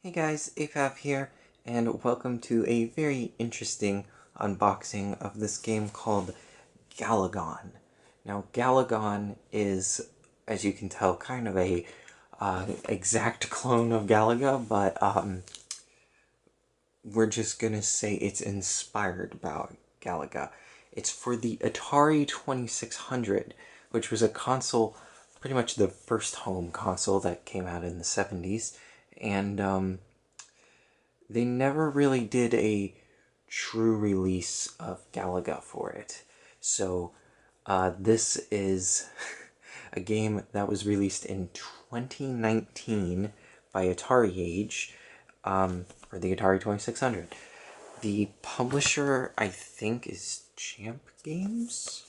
Hey guys, APAP here, and welcome to a very interesting unboxing of this game called Galagon. Now, Galagon is, as you can tell, kind of a exact clone of Galaga, but we're just gonna say it's inspired by Galaga. It's for the Atari 2600, which was a console, pretty much the first home console that came out in the 70s, and they never really did a true release of Galaga for it. So this is a game that was released in 2019 by Atari Age, for the Atari 2600. The publisher, I think, is Champ Games.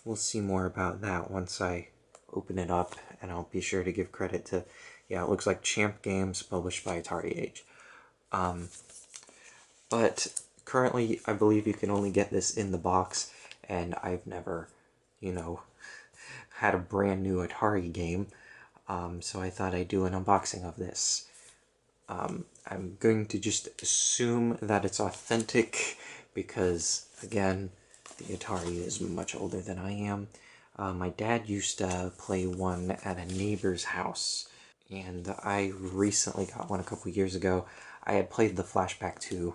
We'll see more about that once I open it up, and I'll be sure to give credit to, yeah, it looks like Champ Games, published by Atari Age. But currently, I believe you can only get this in the box, and I've never, had a brand new Atari game, so I thought I'd do an unboxing of this. I'm going to just assume that it's authentic because, again, the Atari is much older than I am. My dad used to play one at a neighbor's house, and I recently got one a couple years ago. I had played the Flashback 2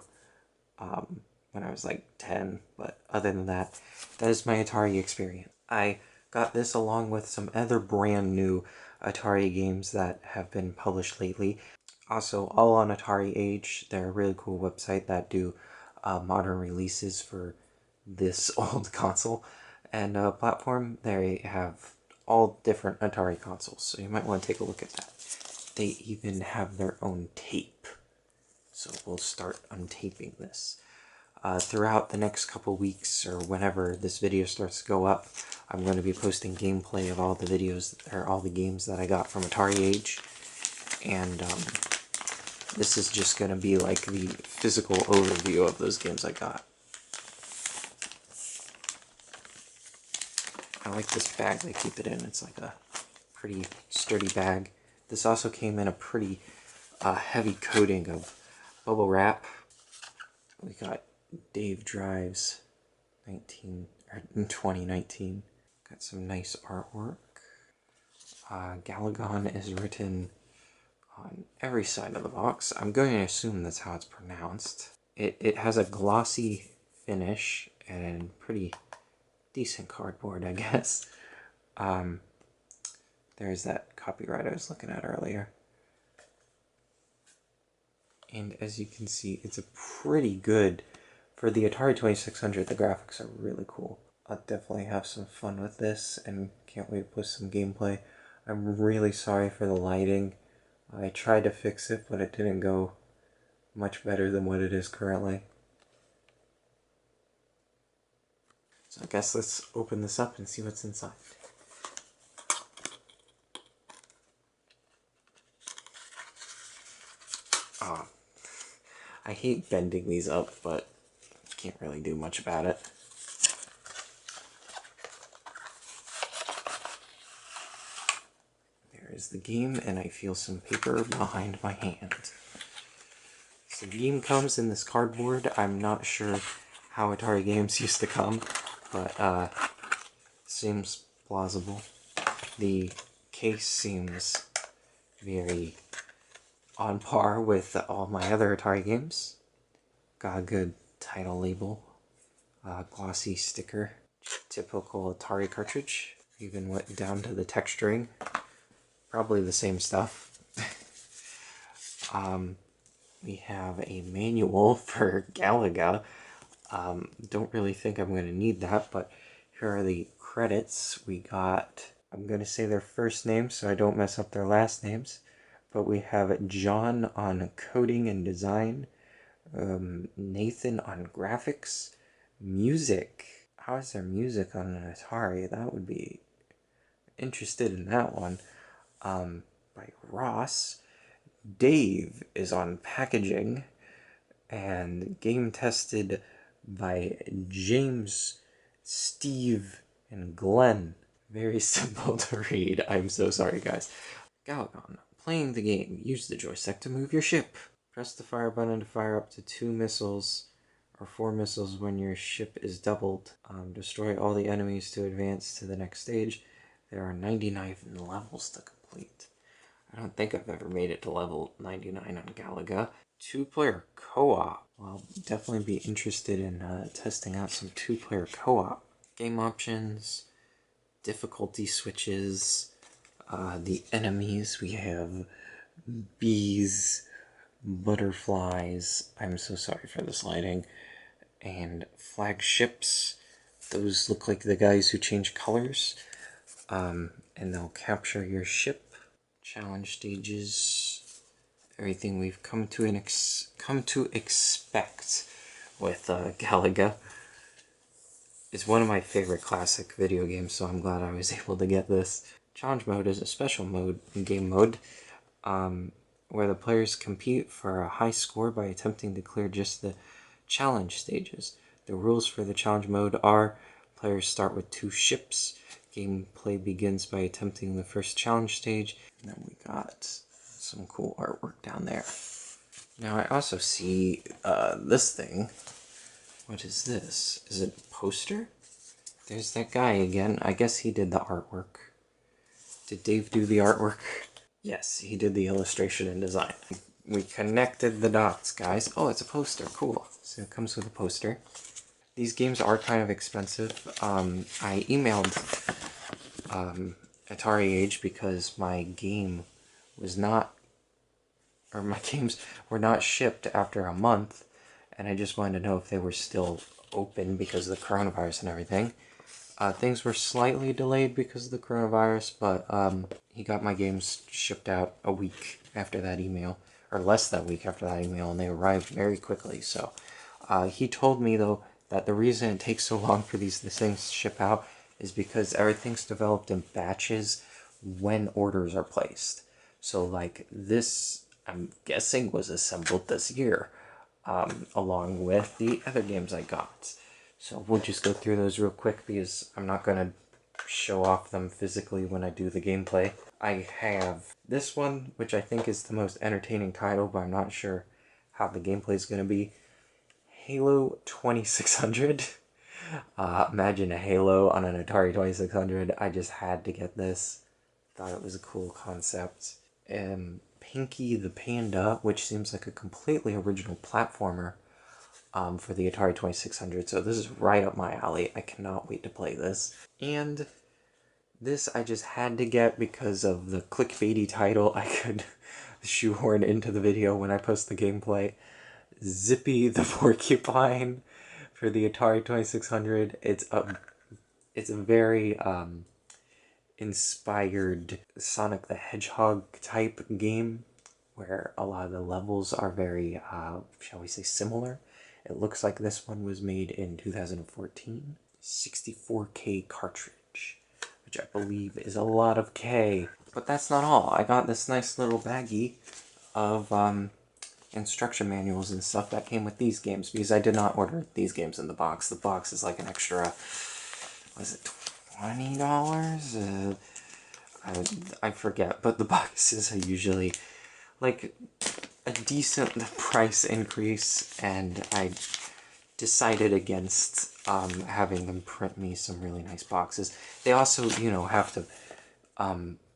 when I was like 10, but other than that, that is my Atari experience. I got this along with some other brand new Atari games that have been published lately. Also, all on Atari Age. They're a really cool website that do modern releases for this old console and platform. They have all different Atari consoles, so you might want to take a look at that. They even have their own tape. So we'll start untaping this. Throughout the next couple weeks, or whenever this video starts to go up, I'm going to be posting gameplay of all the videos, or all the games that I got from Atari Age. And this is just going to be like the physical overview of those games I got. I like this bag they keep it in. It's like a pretty sturdy bag. This also came in a pretty heavy coating of bubble wrap. We got Dave Drives 2019. Got some nice artwork. Galagon is written on every side of the box. I'm going to assume that's how it's pronounced. It has a glossy finish and pretty decent cardboard, I guess. There's that copyright I was looking at earlier. And as you can see, it's a pretty good, for the Atari 2600, the graphics are really cool. I'll definitely have some fun with this and can't wait to post some gameplay. I'm really sorry for the lighting. I tried to fix it, but it didn't go much better than what it is currently. So I guess let's open this up and see what's inside. I hate bending these up, but can't really do much about it. There is the game, and I feel some paper behind my hand. So the game comes in this cardboard. I'm not sure how Atari games used to come, but seems plausible. The case seems very on par with all my other Atari games. Got a good title label, glossy sticker, typical Atari cartridge, even went down to the texturing, probably the same stuff. We have a manual for Galaga. Don't really think I'm going to need that, but here are the credits. We got, I'm going to say their first names so I don't mess up their last names, but we have John on coding and design, Nathan on graphics, music. How is there music on an Atari? That would be interested in that one. By Ross. Dave is on packaging, and game tested by James, Steve, and Glenn. Very simple to read. I'm so sorry, guys. Galagon. Playing the game. Use the joystick to move your ship. Press the fire button to fire up to 2 missiles or 4 missiles when your ship is doubled. Destroy all the enemies to advance to the next stage. There are 99 levels to complete. I don't think I've ever made it to level 99 on Galaga. 2-player co-op. Well, I'll definitely be interested in testing out some 2-player co-op. Game options, difficulty switches, the enemies. We have bees, butterflies. I'm so sorry for this lighting. And flagships. Those look like the guys who change colors. And they'll capture your ship. Challenge stages, everything we've come to expect with Galaga. It's one of my favorite classic video games, so I'm glad I was able to get this. Challenge mode is a special game mode, where the players compete for a high score by attempting to clear just the challenge stages. The rules for the challenge mode are: players start with 2 ships. Gameplay begins by attempting the first challenge stage. And then we got some cool artwork down there. Now I also see this thing. What is this? Is it a poster? There's that guy again. I guess he did the artwork. Did Dave do the artwork? Yes, he did the illustration and design. We connected the dots, guys. Oh, it's a poster. Cool. So it comes with a poster. These games are kind of expensive. I emailed Atari Age because my game was not, or my games were not shipped after a month, and I just wanted to know if they were still open because of the coronavirus and everything. Things were slightly delayed because of the coronavirus, but he got my games shipped out a week after that email, or less than a week after that email, and they arrived very quickly. So he told me, though, that the reason it takes so long for these things to ship out is because everything's developed in batches when orders are placed. So like this, I'm guessing, was assembled this year, along with the other games I got. So we'll just go through those real quick because I'm not going to show off them physically when I do the gameplay. I have this one, which I think is the most entertaining title, but I'm not sure how the gameplay is going to be. Halo 2600. Imagine a Halo on an Atari 2600. I just had to get this. Thought it was a cool concept. Pinky the Panda, which seems like a completely original platformer for the Atari 2600. So this is right up my alley. I cannot wait to play this. And this I just had to get because of the clickbaity title I could shoehorn into the video when I post the gameplay. Zippy the Porcupine for the Atari 2600. It's a very inspired Sonic the Hedgehog type game where a lot of the levels are very, shall we say, similar. It looks like this one was made in 2014. 64K cartridge, which I believe is a lot of K. But that's not all. I got this nice little baggie of instruction manuals and stuff that came with these games because I did not order these games in the box. The box is like an extra, was it $20? I forget, but the boxes are usually like a decent price increase, and I decided against having them print me some really nice boxes. They also, you know, have to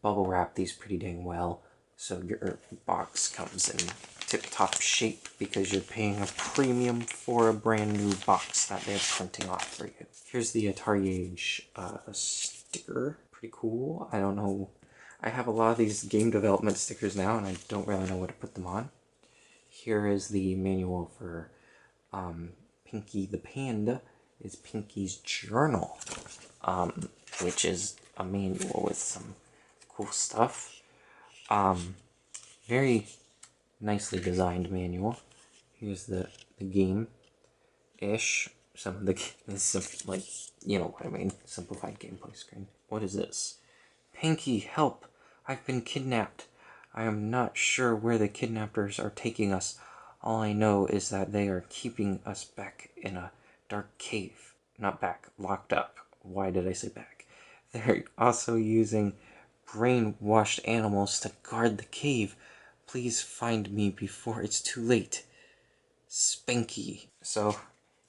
bubble wrap these pretty dang well, so your box comes in tip-top shape because you're paying a premium for a brand new box that they're printing off for you. Here's the Atari Age sticker. Pretty cool. I don't know. I have a lot of these game development stickers now, and I don't really know what to put them on. Here is the manual for Pinky the Panda. It's Pinky's Journal, which is a manual with some cool stuff. Very nicely designed manual. Here's the game-ish. Some of the, like, you know what I mean, simplified gameplay screen. What is this? Pinky, help! I've been kidnapped. I am not sure where the kidnappers are taking us. All I know is that they are keeping us back in a dark cave. Not back, locked up. Why did I say back? They're also using brainwashed animals to guard the cave. Please find me before it's too late. Spanky. So,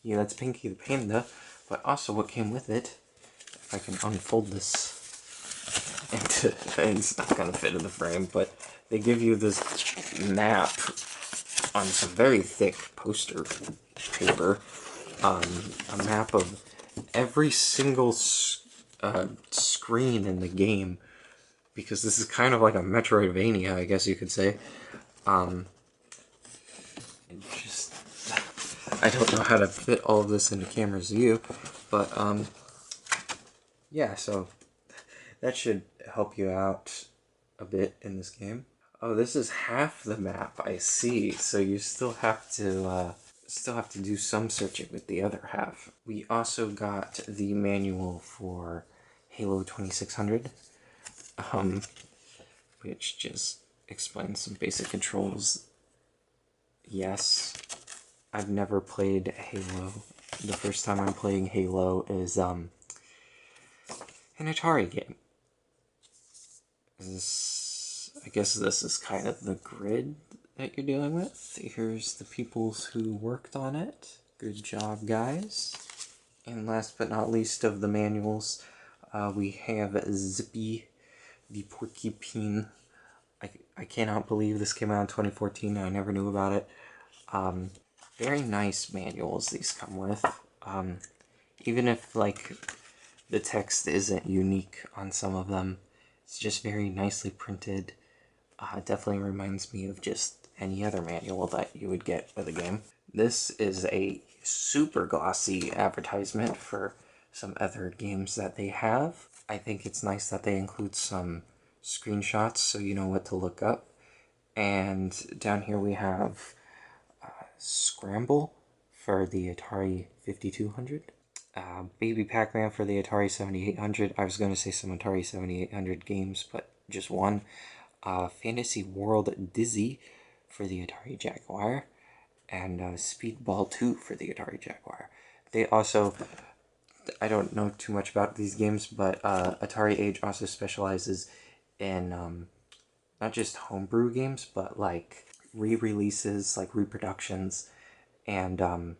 yeah, that's Pinky the Panda, but also what came with it, if I can unfold this into, it's not gonna fit in the frame, but they give you this map on some very thick poster paper, a map of every single screen in the game, because this is kind of like a Metroidvania, I guess you could say. Just, I don't know how to fit all of this into camera's view, but yeah, so that should help you out a bit in this game. Oh, this is half the map, I see. So you still have to do some searching with the other half. We also got the manual for Halo 2600, which just explains some basic controls. Yes, I've never played Halo. The first time I'm playing Halo is an Atari game. I guess this is kind of the grid that you're dealing with. Here's the peoples who worked on it. Good job, guys. And last but not least of the manuals, we have Zippy the Porcupine. I cannot believe this came out in 2014. I never knew about it. Very nice manuals these come with. Even if, like, the text isn't unique on some of them, it's just very nicely printed. Definitely reminds me of just any other manual that you would get with a game. This is a super glossy advertisement for some other games that they have. I think it's nice that they include some screenshots so you know what to look up. And down here we have Scramble for the Atari 5200. Baby Pac-Man for the Atari 7800. I was going to say some Atari 7800 games, but just one. Fantasy World Dizzy for the Atari Jaguar. And Speedball 2 for the Atari Jaguar. They also, I don't know too much about these games, but Atari Age also specializes in not just homebrew games, but like re-releases, like reproductions, and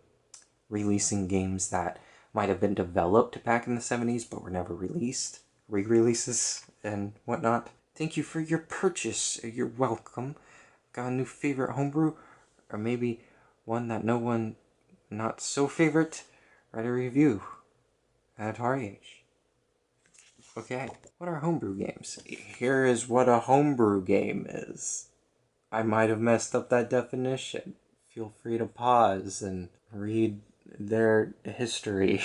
releasing games that might have been developed back in the 70s but were never released, re-releases and whatnot. Thank you for your purchase. You're welcome. Got a new favorite homebrew? Or maybe one that no one not so favorite? Write a review at Atari Age. Okay, what are homebrew games? Here is what a homebrew game is. I might have messed up that definition. Feel free to pause and read their history.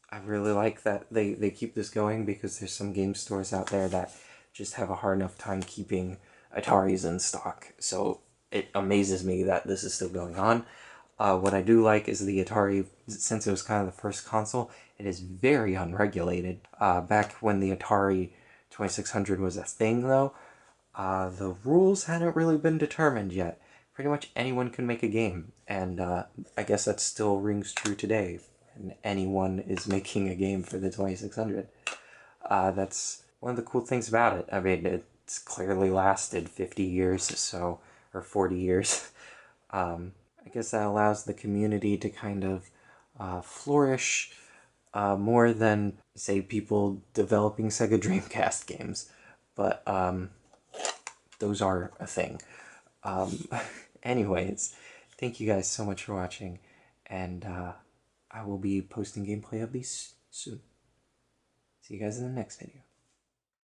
I really like that they keep this going, because there's some game stores out there that just have a hard enough time keeping Ataris in stock. So it amazes me that this is still going on. What I do like is the Atari, since it was kind of the first console, it is very unregulated. Back when the Atari 2600 was a thing, though, the rules hadn't really been determined yet. Pretty much anyone can make a game, and I guess that still rings true today. And anyone is making a game for the 2600. That's one of the cool things about it. I mean, it's clearly lasted 50 years, so, or 40 years. I guess that allows the community to kind of flourish more than, say, people developing Sega Dreamcast games. But those are a thing. Anyways, thank you guys so much for watching, and I will be posting gameplay of these soon. See you guys in the next video.